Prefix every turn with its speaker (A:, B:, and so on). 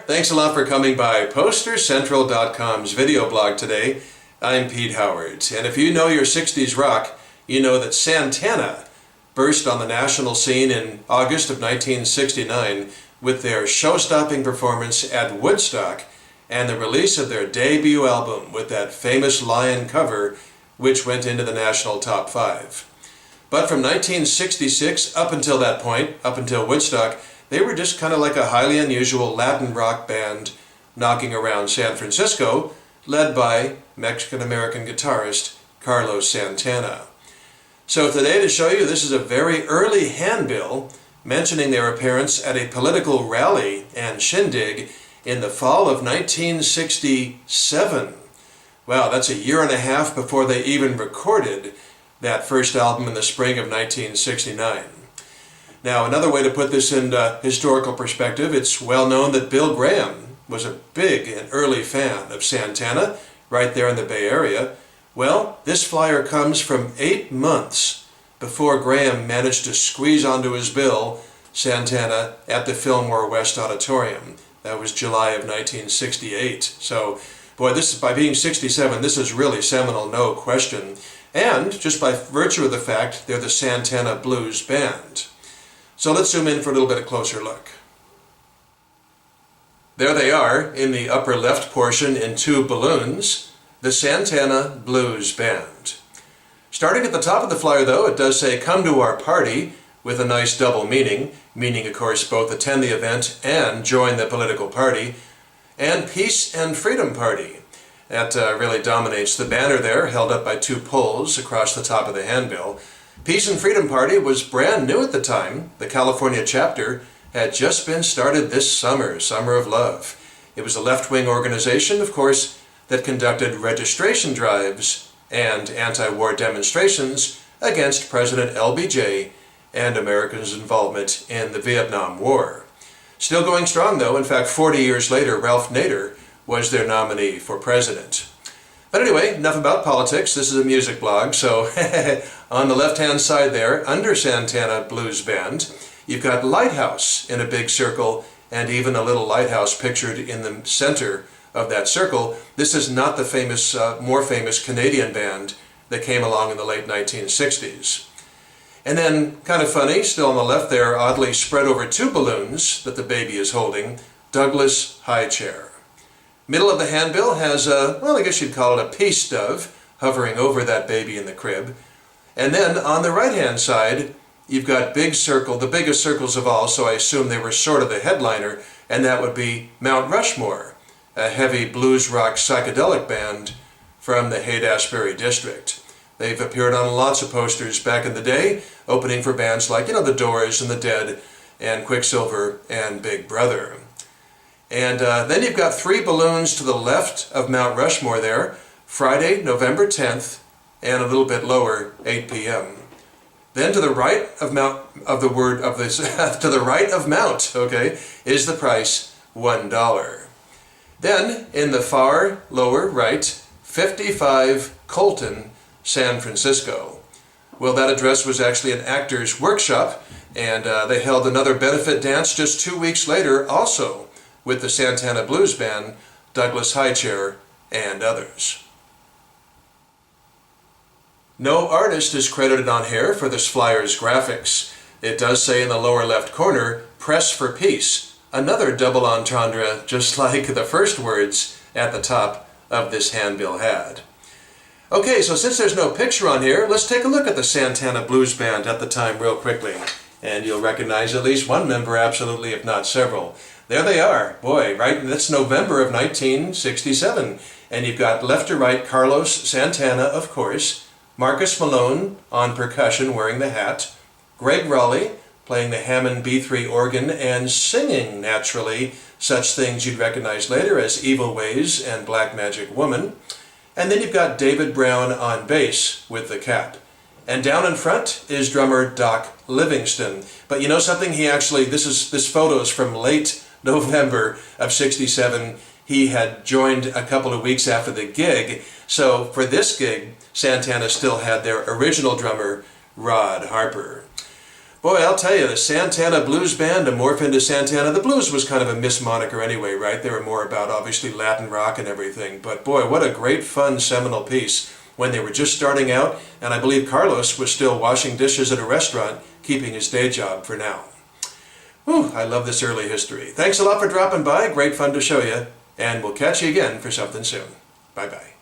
A: Thanks a lot for coming by PosterCentral.com's video blog today. I'm Pete Howard, and if you know your 60s rock, you know that Santana burst on the national scene in August of 1969 with their show-stopping performance at Woodstock and the release of their debut album with that famous lion cover, which went into the national top 5. But from 1966 up until that point, up until Woodstock, they were just kind of like a highly unusual Latin rock band knocking around San Francisco, led by Mexican-American guitarist Carlos Santana. So today, to show you, this is a very early handbill mentioning their appearance at a political rally and shindig in the fall of 1967. Wow, that's a year and a half before they even recorded that first album in the spring of 1969. Now, another way to put this in historical perspective, it's well known that Bill Graham was a big and early fan of Santana right there in the Bay Area. Well, this flyer comes from 8 months before Graham managed to squeeze onto his bill Santana at the Fillmore West Auditorium. That was July of 1968. So, boy, this, by being 67, this is really seminal, no question. And just by virtue of the fact they're the Santana Blues Band. So let's zoom in for a little bit of closer look. There they are in the upper left portion in 2 balloons, the Santana Blues Band. Starting at the top of the flyer though, it does say "Come to our party" with a nice double meaning of course both attend the event and join the political party, and Peace and Freedom Party. That really dominates the banner there, held up by 2 poles across the top of the handbill. Peace and Freedom Party was brand new at the time. The California chapter had just been started this summer, Summer of Love. It was a left-wing organization, of course, that conducted registration drives and anti-war demonstrations against President LBJ and America's involvement in the Vietnam War. Still going strong though. In fact, 40 years later, Ralph Nader was their nominee for president. But anyway, enough about politics. This is a music blog, so on the left-hand side there, under Santana Blues Band, you've got Lighthouse in a big circle, and even a little lighthouse pictured in the center of that circle. This is not the famous, more famous Canadian band that came along in the late 1960s. And then, kind of funny, still on the left there, oddly spread over 2 balloons that the baby is holding, Douglas High Chair. Middle of the handbill has a, well, I guess you'd call it a peace dove hovering over that baby in the crib. And then on the right-hand side, you've got big circle, the biggest circles of all, so I assume they were sort of the headliner, and that would be Mount Rushmore, a heavy blues rock psychedelic band from the Haight-Ashbury district. They've appeared on lots of posters back in the day, opening for bands like, The Doors and the Dead and Quicksilver and Big Brother. And then you've got 3 balloons to the left of Mount Rushmore there, Friday, November 10th, and a little bit lower, 8 p.m. Then to the right of Mount, to the right of Mount, okay, is the price, $1. Then, in the far lower right, 55 Colton, San Francisco. Well, that address was actually an actor's workshop, and they held another benefit dance just 2 weeks later, also with the Santana Blues Band, Douglas High Chair, and others. No artist is credited on here for this flyer's graphics. It does say in the lower left corner, "Press for Peace," another double entendre just like the first words at the top of this handbill had. Okay, so since there's no picture on here, let's take a look at the Santana Blues Band at the time real quickly. And you'll recognize at least one member, absolutely, if not several. There they are. Boy, right? That's November of 1967. And you've got left to right Carlos Santana, of course, Marcus Malone on percussion wearing the hat, Greg Raleigh playing the Hammond B3 organ and singing, naturally, such things you'd recognize later as Evil Ways and Black Magic Woman. And then you've got David Brown on bass with the cap. And down in front is drummer Doc Livingston. But you know something? This photo is from late November of 67. He had joined a couple of weeks after the gig. So for this gig, Santana still had their original drummer, Rod Harper. Boy, I'll tell you, the Santana Blues Band to morph into Santana. The blues was kind of a mismoniker anyway, right? They were more about, obviously, Latin rock and everything. But boy, what a great, fun, seminal piece when they were just starting out. And I believe Carlos was still washing dishes at a restaurant, keeping his day job for now. Whew, I love this early history. Thanks a lot for dropping by. Great fun to show you. And we'll catch you again for something soon. Bye-bye.